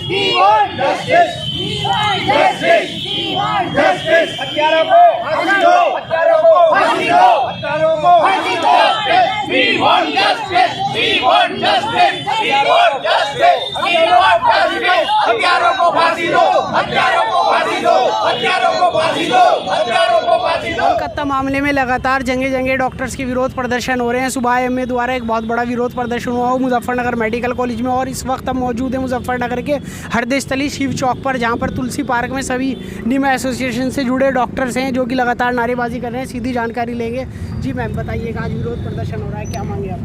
हत्यारों को फांसी दो, हत्यारों को फांसी दो, हत्यारों को फांसी दो। We want justice, we want justice, we want justice, we want justice। हत्यारों को फांसी दो, हत्यारों को फांसी दो, हत्यारों को फांसी दो, हत्यारों को फांसी दो। कोलकाता मामले में लगातार जगह डॉक्टर्स के विरोध प्रदर्शन हो रहे हैं। सुबह एमए द्वारा एक बहुत बड़ा विरोध प्रदर्शन हुआ मुजफ्फरनगर मेडिकल कॉलेज में, और इस वक्त हम मौजूद हैं मुजफ्फरनगर के हरदे स्थली शिव चौक पर, जहां पर तुलसी पार्क में सभी निम एसोसिएशन से जुड़े डॉक्टर्स हैं जो कि लगातार नारेबाजी कर रहे हैं। सीधी जानकारी लेंगे। जी मैम बताइएगा, आज विरोध प्रदर्शन हो रहा है, क्या मांगे आप?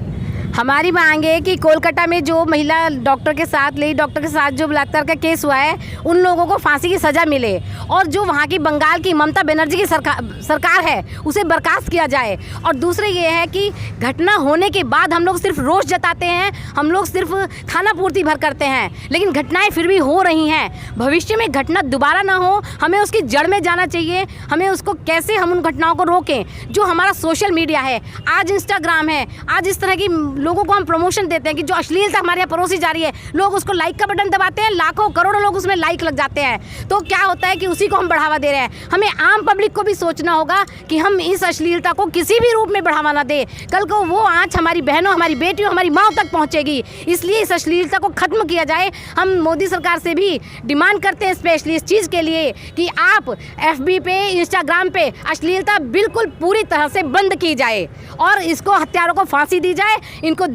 हमारी मांग है कि कोलकाता में जो महिला डॉक्टर के साथ लेडी डॉक्टर के साथ जो बलात्कार का केस हुआ है, उन लोगों को फांसी की सज़ा मिले, और जो वहाँ की बंगाल की ममता बनर्जी की सरकार है उसे बर्खास्त किया जाए। और दूसरे ये है कि घटना होने के बाद हम लोग सिर्फ रोष जताते हैं, हम लोग सिर्फ खाना पूर्ति भर करते हैं, लेकिन घटनाएँ फिर भी हो रही हैं। भविष्य में घटना दोबारा ना हो, हमें उसकी जड़ में जाना चाहिए। हमें उसको कैसे हम उन घटनाओं को रोकें। जो हमारा सोशल मीडिया है, आज इंस्टाग्राम है, आज इस तरह की लोगों को हम प्रमोशन देते हैं कि जो अश्लीलता हमारे यहाँ परोसी जा रही है, लोग उसको लाइक का बटन दबाते हैं, लाखों करोड़ों लोग उसमें लाइक लग जाते हैं। तो क्या होता है कि उसी को हम बढ़ावा दे रहे हैं। हमें आम पब्लिक को भी सोचना होगा कि हम इस अश्लीलता को किसी भी रूप में बढ़ावा ना दें। कल को वो आँच हमारी बहनों, हमारी बेटियों, हमारी माँ तक पहुँचेगी। इसलिए इस अश्लीलता को खत्म किया जाए। हम मोदी सरकार से भी डिमांड करते हैं स्पेशली इस चीज़ के लिए कि आप FB पे, इंस्टाग्राम पे अश्लीलता बिल्कुल पूरी तरह से बंद की जाए, और इसको हत्यारों को फांसी दी जाए। इनको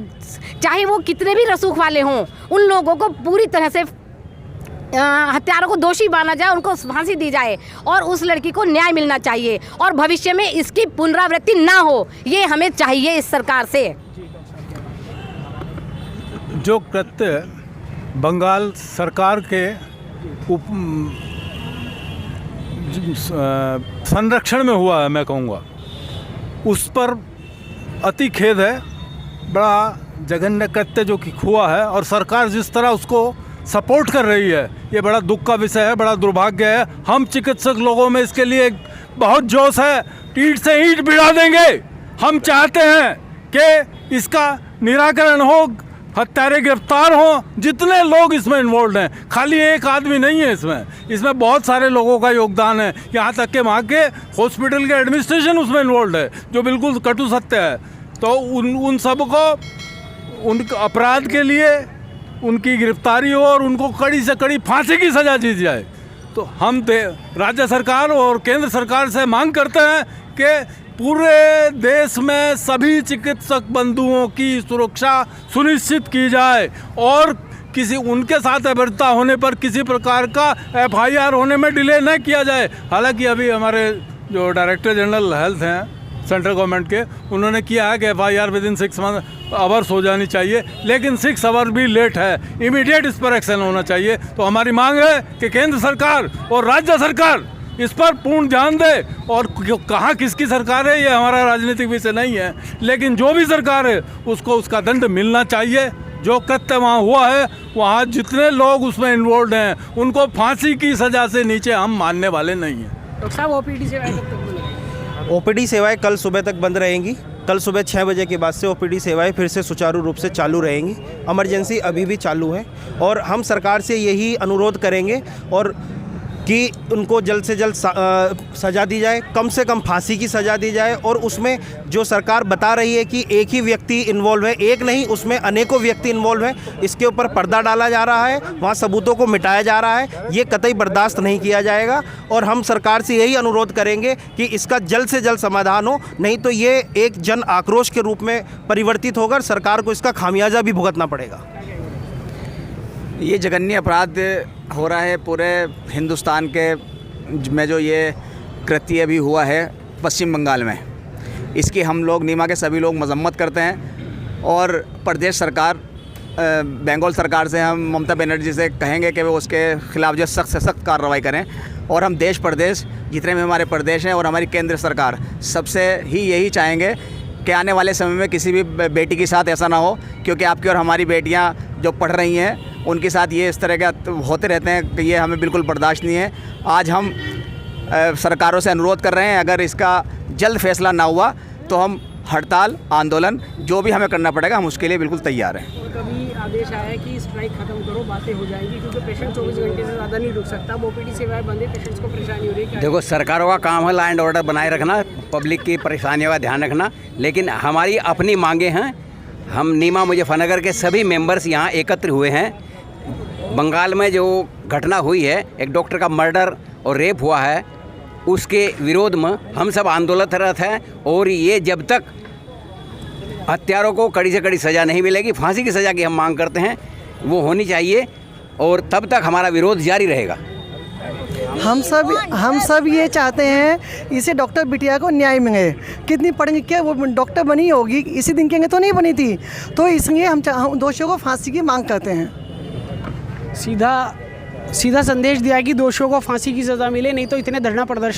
चाहे वो कितने भी रसूख वाले हों, उन लोगों को पूरी तरह से हत्यारों को दोषी माना जाए, उनको फांसी दी जाए, और उस लड़की को न्याय मिलना चाहिए, और भविष्य में इसकी पुनरावृत्ति ना हो, ये हमें चाहिए इस सरकार से। जो कृत्य बंगाल सरकार के संरक्षण में हुआ है, मैं कहूँगा उस पर अति खेद है। बड़ा जघन्य कृत्य जो कि हुआ है, और सरकार जिस तरह उसको सपोर्ट कर रही है, ये बड़ा दुख का विषय है, बड़ा दुर्भाग्य है। हम चिकित्सक लोगों में इसके लिए बहुत जोश है, ईंट से ईंट भिड़ा देंगे। हम चाहते हैं कि इसका निराकरण हो, हत्यारे गिरफ्तार हों। जितने लोग इसमें इन्वॉल्व हैं, खाली एक आदमी नहीं है इसमें बहुत सारे लोगों का योगदान है। यहाँ तक कि वहाँ के हॉस्पिटल के एडमिनिस्ट्रेशन उसमें इन्वॉल्व है, जो बिल्कुल कटु सत्य है। तो उन सब को उन अपराध के लिए उनकी गिरफ्तारी हो, और उनको कड़ी से कड़ी फांसी की सज़ा दी जाए। तो हम राज्य सरकार और केंद्र सरकार से मांग करते हैं कि पूरे देश में सभी चिकित्सक बंधुओं की सुरक्षा सुनिश्चित की जाए, और किसी उनके साथ अभद्रता होने पर किसी प्रकार का FIR होने में डिले न किया जाए। हालांकि अभी हमारे जो डायरेक्टर जनरल हेल्थ हैं सेंट्रल गवर्नमेंट के, उन्होंने किया है कि FIR विदिन 6 आवर्स हो जानी चाहिए, लेकिन 6 आवर भी लेट है। इमीडिएट इस पर एक्शन होना चाहिए। तो हमारी मांग है कि केंद्र सरकार और राज्य सरकार इस पर पूर्ण ध्यान दे। और कहाँ किसकी सरकार है ये हमारा राजनीतिक विषय नहीं है, लेकिन जो भी सरकार है उसको उसका दंड मिलना चाहिए। जो कृत्य वहाँ हुआ है, वहाँ जितने लोग उसमें इन्वॉल्व हैं, उनको फांसी की सज़ा से नीचे हम मानने वाले नहीं हैं। डॉक्टर साहब, OPD सेवाएं कब तक बंद रहेंगी? OPD सेवाएं कल सुबह तक बंद रहेंगी। कल सुबह 6 बजे के बाद से OPD सेवाएं फिर से सुचारू रूप से चालू रहेंगी। इमरजेंसी अभी भी चालू है, और हम सरकार से यही अनुरोध करेंगे और कि उनको जल्द से जल्द सज़ा दी जाए, कम से कम फांसी की सज़ा दी जाए। और उसमें जो सरकार बता रही है कि एक ही व्यक्ति इन्वॉल्व है, एक नहीं, उसमें अनेकों व्यक्ति इन्वॉल्व हैं, इसके ऊपर पर्दा डाला जा रहा है, वहाँ सबूतों को मिटाया जा रहा है। ये कतई बर्दाश्त नहीं किया जाएगा, और हम सरकार से यही अनुरोध करेंगे कि इसका जल्द से जल्द समाधान हो, नहीं तो ये एक जन आक्रोश के रूप में परिवर्तित होकर सरकार को इसका खामियाजा भी भुगतना पड़ेगा। ये जघन्य अपराध हो रहा है पूरे हिंदुस्तान के में, जो ये कृत्य भी हुआ है पश्चिम बंगाल में, इसकी हम लोग नीमा के सभी लोग मजम्मत करते हैं। और प्रदेश सरकार, बंगाल सरकार से हम ममता बनर्जी से कहेंगे कि वो उसके ख़िलाफ़ जो सख्त से सख्त कार्रवाई करें। और हम देश प्रदेश जितने भी हमारे प्रदेश हैं और हमारी केंद्र सरकार सबसे ही यही चाहेंगे कि आने वाले समय में किसी भी बेटी के साथ ऐसा ना हो, क्योंकि आपकी और हमारी बेटियां जो पढ़ रही हैं उनके साथ ये इस तरह के होते रहते हैं कि ये हमें बिल्कुल बर्दाश्त नहीं है। आज हम सरकारों से अनुरोध कर रहे हैं, अगर इसका जल्द फैसला ना हुआ तो हम हड़ताल, आंदोलन जो भी हमें करना पड़ेगा, हम उसके लिए बिल्कुल तैयार हैं। और कभी आदेश आया है कि स्ट्राइक खत्म करो, बातें हो जाएगी, क्योंकि पेशेंट 24 घंटे से ज़्यादा नहीं रुक सकता। अब ओपीडी सेवाएं बंद है, पेशेंट्स को परेशानी हो रही है। देखो, सरकारों का काम है लॉ एंड ऑर्डर बनाए रखना, पब्लिक की परेशानियों का ध्यान रखना, लेकिन हमारी अपनी मांगे हैं। हम नीमा मुजफ्फरनगर के सभी मेंबर्स यहाँ एकत्र हुए हैं। बंगाल में जो घटना हुई है, एक डॉक्टर का मर्डर और रेप हुआ है, उसके विरोध में हम सब आंदोलनरत हैं। और ये जब तक हत्यारों को कड़ी से कड़ी सज़ा नहीं मिलेगी, फांसी की सज़ा की हम मांग करते हैं, वो होनी चाहिए, और तब तक हमारा विरोध जारी रहेगा। हम सब ये चाहते हैं इसे डॉक्टर बिटिया को न्याय मिले। कितनी पढ़ेंगे, क्या वो डॉक्टर बनी होगी इसी दिन के तो नहीं बनी थी, तो इसलिए हम दोषियों को फांसी की मांग करते हैं। सीधा संदेश दिया कि दोषियों को फांसी की सज़ा मिले, नहीं तो इतने धरना प्रदर्शन